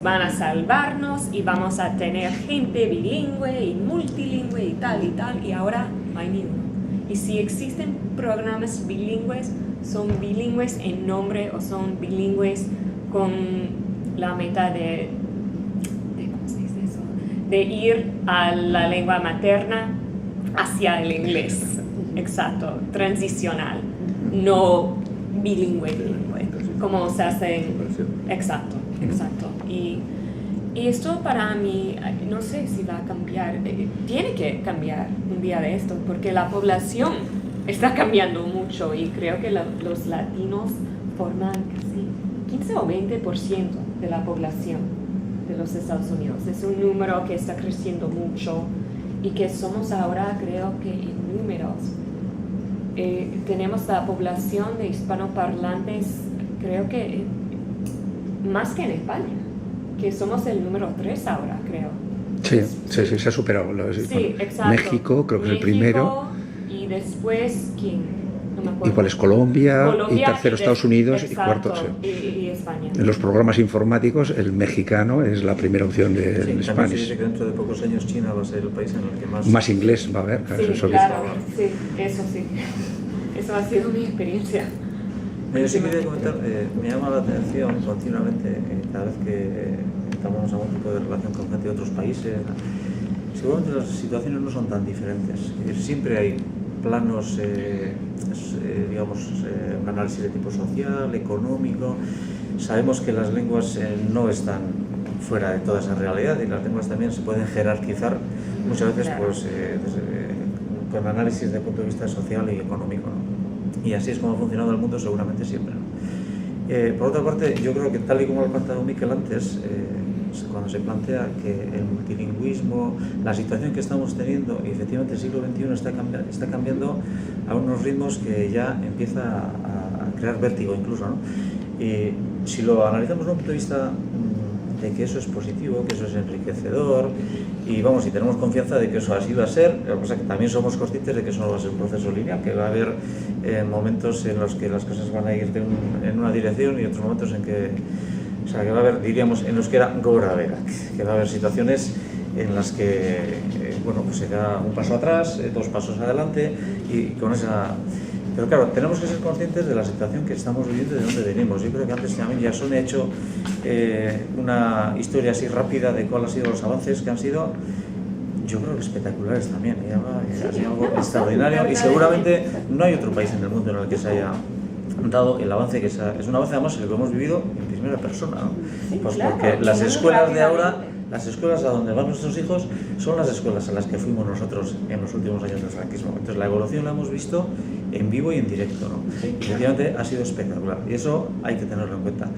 van a salvarnos y vamos a tener gente bilingüe y multilingüe y tal, y ahora no hay ni uno. Y si existen programas bilingües, son bilingües en nombre o son bilingües con la meta de ¿cómo se dice eso? De ir a la lengua materna hacia el inglés. Exacto, transicional, no bilingüe, como se hace. Exacto. Y esto para mí, no sé si va a cambiar, tiene que cambiar un día de esto, porque la población está cambiando mucho y creo que los latinos forman casi 15 o 20% de la población de los Estados Unidos. Es un número que está creciendo mucho y que somos ahora, creo que en números, tenemos la población de hispanoparlantes, creo que más que en España, que somos el número 3 ahora, creo. Sí, se ha superado. Sí, exacto. México, creo que es el primero. Y después, ¿quién? No me acuerdo. Igual es Colombia y tercero Estados Unidos, exacto, y cuarto. Sí. Y España. En los programas informáticos, el mexicano es la primera opción de Spanish. Se dice que dentro de pocos años China va a ser el país en el que más inglés va a haber. Sí, eso claro, sí, eso sí. Eso ha sido mi experiencia. Yo sí quería comentar, me llama la atención continuamente, cada vez que estamos algún tipo de relación con gente de otros países, seguramente las situaciones no son tan diferentes. Siempre hay planos, digamos, un análisis de tipo social, económico. Sabemos que las lenguas no están fuera de toda esa realidad y las lenguas también se pueden jerarquizar muchas veces pues, con análisis desde el punto de vista social y económico, ¿no? Y así es como ha funcionado el mundo seguramente siempre, ¿no? Por otra parte, yo creo que tal y como lo ha planteado Miquel antes, cuando se plantea que el multilingüismo, la situación que estamos teniendo, y efectivamente el siglo XXI está cambiando a unos ritmos que ya empieza a crear vértigo incluso, ¿no? Y si lo analizamos desde un punto de vista de que eso es positivo, que eso es enriquecedor, y vamos, y tenemos confianza de que eso así va a ser, lo que pasa es que también somos conscientes de que eso no va a ser un proceso lineal, que va a haber momentos en los que las cosas van a ir en una dirección y otros momentos en que, o sea, que va a haber, diríamos en euskera, gora berak, que va a haber situaciones en las que, bueno, pues se da un paso atrás, 2 pasos adelante, y con esa... Pero claro, tenemos que ser conscientes de la situación que estamos viviendo y de dónde venimos. Yo creo que antes también Jason ha hecho una historia así rápida de cuáles han sido los avances que han sido, yo creo que espectaculares también. Ha sido algo extraordinario y seguramente no hay otro país en el mundo en el que se haya dado el avance, que es un avance además el que hemos vivido en primera persona, ¿no? Pues porque las escuelas de ahora... Las escuelas a donde van nuestros hijos son las escuelas a las que fuimos nosotros en los últimos años del franquismo. Entonces la evolución la hemos visto en vivo y en directo, ¿no? Y efectivamente ha sido espectacular y eso hay que tenerlo en cuenta.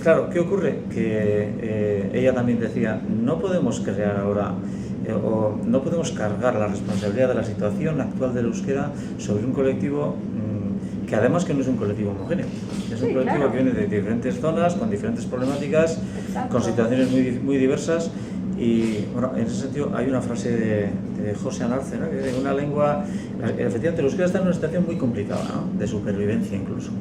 Claro, ¿qué ocurre? Que ella también decía, no podemos crear ahora o no podemos cargar la responsabilidad de la situación actual del euskera sobre un colectivo que además que no es un colectivo homogéneo, es un colectivo que viene de diferentes zonas, con diferentes problemáticas, con situaciones muy diversas y bueno, en ese sentido hay una frase de José Anarce, ¿no? Que de una lengua, efectivamente el euskera está en una situación muy complicada, ¿no? De supervivencia incluso,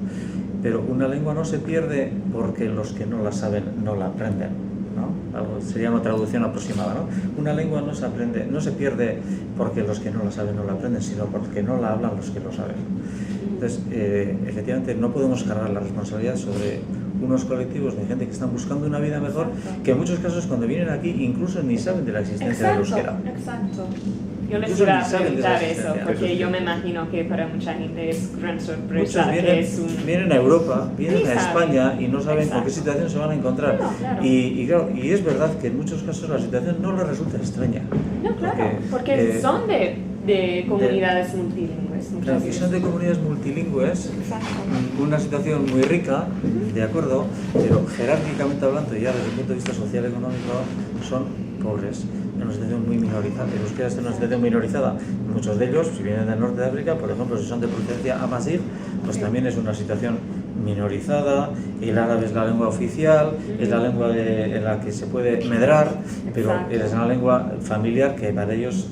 pero una lengua no se pierde porque los que no la saben no la aprenden, ¿no? Algo, sería una traducción aproximada, ¿no? Una lengua no se aprende, no se pierde porque los que no la saben no la aprenden, sino porque no la hablan los que lo saben. Entonces, efectivamente, no podemos cargar la responsabilidad sobre unos colectivos de gente que están buscando una vida mejor, que en muchos casos cuando vienen aquí incluso ni saben de la existencia del euskera. Exacto. Yo les iba a preguntar eso, porque yo me imagino que para mucha gente es gran sorpresa. Muchos vienen a Europa, vienen a España y no saben con qué situación se van a encontrar. Claro. Y es verdad que en muchos casos la situación no les resulta extraña. No, claro, porque son de comunidades multilingües. Claro, que son de comunidades multilingües, una situación muy rica, de acuerdo, pero jerárquicamente hablando, ya desde el punto de vista social y económico, son pobres, en una situación muy minorizada. El euskera está en una situación minorizada. Muchos de ellos, si vienen del norte de África, por ejemplo, si son de procedencia amazigh, pues también es una situación minorizada, el árabe es la lengua oficial, es la lengua en la que se puede medrar, pero es una lengua familiar que para ellos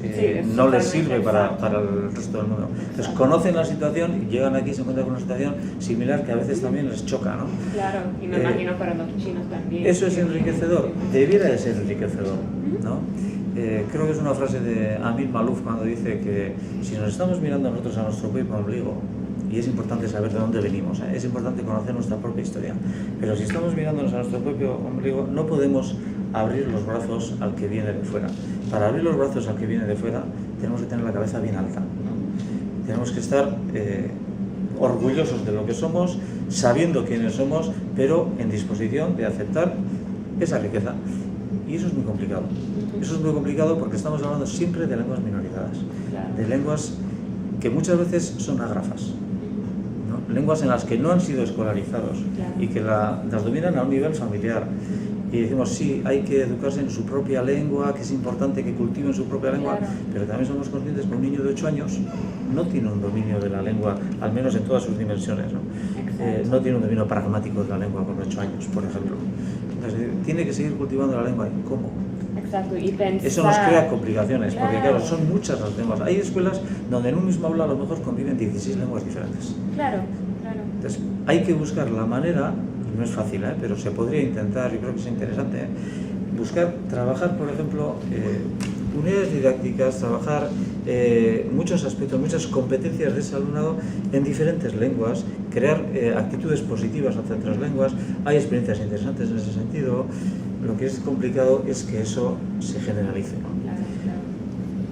no les sirve para el resto del mundo. Entonces conocen la situación y llegan aquí y se encuentran con una situación similar que a veces también les choca, ¿no? Claro, y me imagino para los chinos también. Eso es enriquecedor, debiera de ser enriquecedor, ¿no? Creo que es una frase de Amin Malouf cuando dice que si nos estamos mirando nosotros a nuestro propio ombligo, y es importante saber de dónde venimos, es importante conocer nuestra propia historia, pero si estamos mirándonos a nuestro propio ombligo no podemos abrir los brazos al que viene de fuera. Para abrir los brazos al que viene de fuera tenemos que tener la cabeza bien alta, ¿no? Tenemos que estar orgullosos de lo que somos, sabiendo quiénes somos, pero en disposición de aceptar esa riqueza. Y eso es muy complicado. Eso es muy complicado porque estamos hablando siempre de lenguas minorizadas, de lenguas que muchas veces son ágrafas, ¿no? Lenguas en las que no han sido escolarizados y que las dominan a un nivel familiar. Y decimos, sí, hay que educarse en su propia lengua, que es importante que cultiven su propia lengua, pero también somos conscientes que un niño de 8 años no tiene un dominio de la lengua, al menos en todas sus dimensiones, ¿no? No tiene un dominio pragmático de la lengua con 8 años, por ejemplo. Entonces, tiene que seguir cultivando la lengua. ¿Cómo? Exacto, y pensar... Eso nos crea complicaciones, porque claro, son muchas las lenguas. Hay escuelas donde en un mismo aula a lo mejor conviven 16 lenguas diferentes. Claro. Entonces, hay que buscar la manera, no es fácil, pero se podría intentar, yo creo que es interesante, trabajar, por ejemplo, unidades didácticas, trabajar muchos aspectos, muchas competencias de ese alumnado en diferentes lenguas, crear actitudes positivas hacia otras lenguas. Hay experiencias interesantes en ese sentido. Lo que es complicado es que eso se generalice, ¿no?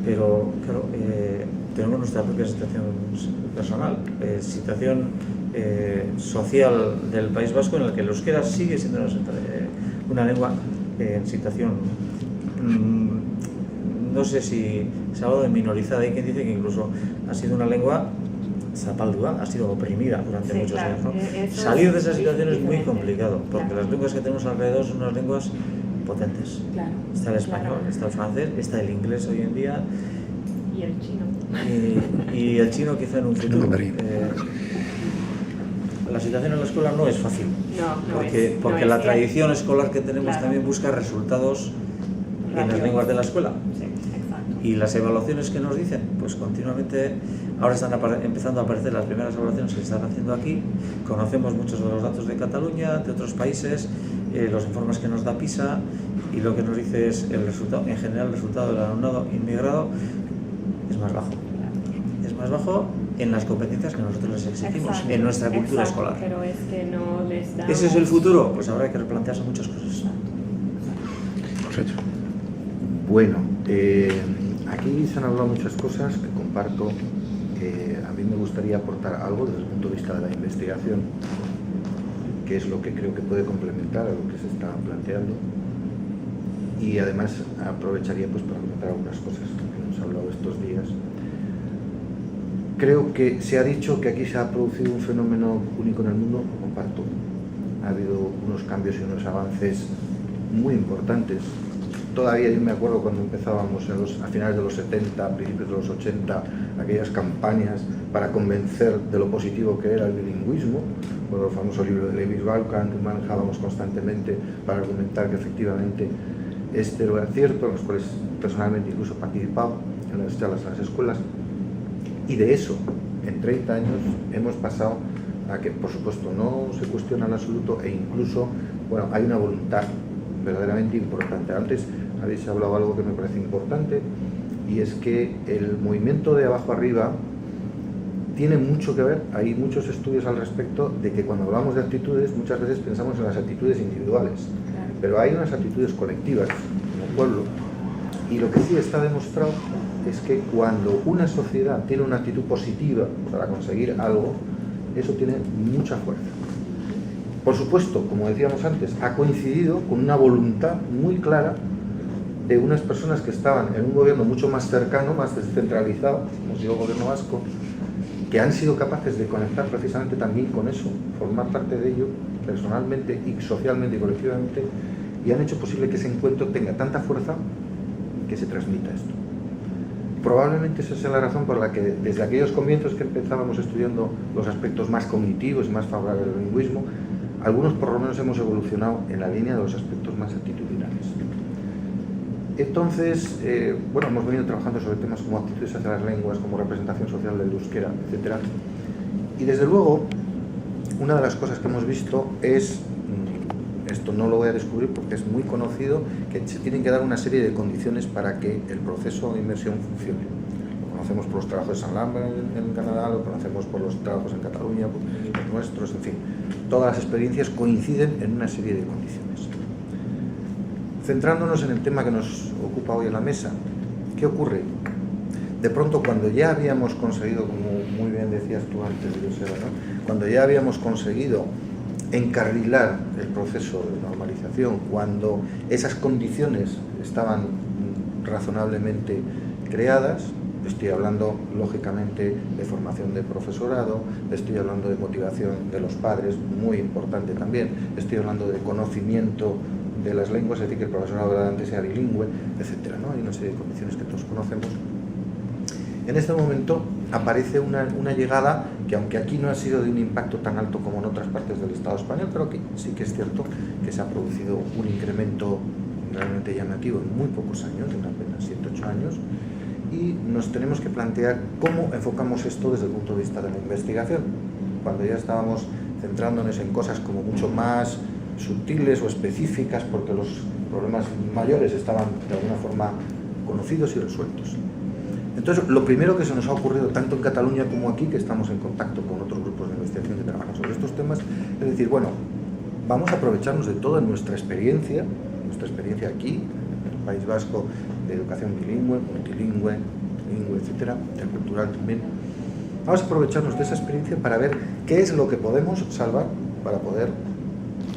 Pero, claro, tenemos nuestra propia situación personal, situación social del País Vasco en la que el euskera sigue siendo una lengua en situación, no sé si se ha hablado de minorizada. Hay quien dice que incluso ha sido una lengua zapaldua, ha sido oprimida durante muchos años, ¿no? Salir de esa situación es muy complicado, porque las lenguas que tenemos alrededor son unas lenguas potentes. Está el español, está el francés, está el inglés hoy en día. Y el chino. Y el chino quizá en un futuro. La situación en la escuela no es fácil, porque la tradición escolar que tenemos también busca resultados en las lenguas de la escuela. Y las evaluaciones que nos dicen, pues continuamente, ahora están empezando a aparecer las primeras evaluaciones que se están haciendo aquí. Conocemos muchos de los datos de Cataluña, de otros países, los informes que nos da PISA, y lo que nos dice es el resultado, en general el resultado del alumnado inmigrado es más bajo. Es más bajo en las competencias que nosotros les exigimos, en nuestra cultura escolar. Pero es que no les damos... ¿Ese es el futuro? Pues habrá que replantearse muchas cosas. Bueno, aquí se han hablado muchas cosas que comparto. A mí me gustaría aportar algo desde el punto de vista de la investigación, que es lo que creo que puede complementar a lo que se está planteando, y además aprovecharía pues para comentar algunas cosas que hemos hablado estos días. Creo que se ha dicho que aquí se ha producido un fenómeno único en el mundo, lo comparto. Ha habido unos cambios y unos avances muy importantes. Todavía yo me acuerdo cuando empezábamos a finales de los 70, a principios de los 80, aquellas campañas para convencer de lo positivo que era el bilingüismo, con el famoso libro de Lewis Walkan, que manejábamos constantemente para argumentar que efectivamente este era cierto, en los cuales personalmente incluso he participado en las charlas en las escuelas. Y de eso, en 30 años, hemos pasado a que, por supuesto, no se cuestiona en absoluto, e incluso, bueno, hay una voluntad verdaderamente importante. Antes habéis hablado algo que me parece importante, y es que el movimiento de abajo arriba tiene mucho que ver. Hay muchos estudios al respecto de que cuando hablamos de actitudes muchas veces pensamos en las actitudes individuales, pero hay unas actitudes colectivas en el pueblo, y lo que sí está demostrado es que cuando una sociedad tiene una actitud positiva para conseguir algo, eso tiene mucha fuerza. Por supuesto, como decíamos antes, ha coincidido con una voluntad muy clara de unas personas que estaban en un gobierno mucho más cercano, más descentralizado, como digo, el gobierno vasco, que han sido capaces de conectar precisamente también con eso, formar parte de ello personalmente y socialmente y colectivamente, y han hecho posible que ese encuentro tenga tanta fuerza que se transmita esto. probablemente esa sea la razón por la que desde aquellos comienzos que empezábamos estudiando los aspectos más cognitivos y más favorables del lingüismo, algunos por lo menos hemos evolucionado en la línea de los aspectos más actitudinales. Entonces, bueno, hemos venido trabajando sobre temas como actitudes hacia las lenguas, como representación social del euskera, etc. Y desde luego, una de las cosas que hemos visto es, esto no lo voy a descubrir porque es muy conocido, que se tienen que dar una serie de condiciones para que el proceso de inmersión funcione. Lo conocemos por los trabajos de San Lambert en Canadá, lo conocemos por los trabajos en Cataluña, por los nuestros, en fin. Todas las experiencias coinciden en una serie de condiciones. Centrándonos en el tema que nos ocupa hoy en la mesa, ¿qué ocurre? De pronto, cuando ya habíamos conseguido, como muy bien decías tú antes, Joseba, ¿no? Cuando ya habíamos conseguido encarrilar el proceso de normalización, cuando esas condiciones estaban razonablemente creadas, estoy hablando lógicamente de formación de profesorado, estoy hablando de motivación de los padres, muy importante también, estoy hablando de conocimiento de las lenguas, es decir, que el profesorado verdaderamente sea bilingüe, etcétera, ¿no? Hay una serie de condiciones que todos conocemos. En este momento aparece una llegada que, aunque aquí no ha sido de un impacto tan alto como en otras partes del Estado español, pero que sí que es cierto que se ha producido un incremento realmente llamativo en muy pocos años, en apenas 7-8 años, y nos tenemos que plantear cómo enfocamos esto desde el punto de vista de la investigación. Cuando ya estábamos centrándonos en cosas como mucho más sutiles o específicas, porque los problemas mayores estaban de alguna forma conocidos y resueltos. Entonces, lo primero que se nos ha ocurrido, tanto en Cataluña como aquí, que estamos en contacto con otros grupos de investigación que trabajan sobre estos temas, es decir, bueno, vamos a aprovecharnos de toda nuestra experiencia aquí, en el País Vasco, de educación bilingüe, multilingüe, etcétera, intercultural también. Vamos a aprovecharnos de esa experiencia para ver qué es lo que podemos salvar para poder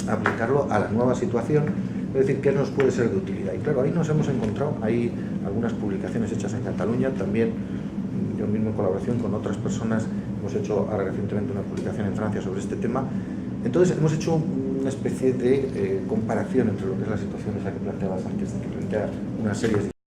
aplicarlo a la nueva situación, es decir, qué nos puede ser de utilidad. Y claro, ahí nos hemos encontrado, hay algunas publicaciones hechas en Cataluña, también yo mismo en colaboración con otras personas hemos hecho ahora recientemente una publicación en Francia sobre este tema. Entonces hemos hecho una especie de comparación entre lo que es la situación esa que planteabas antes, de que plantea una serie de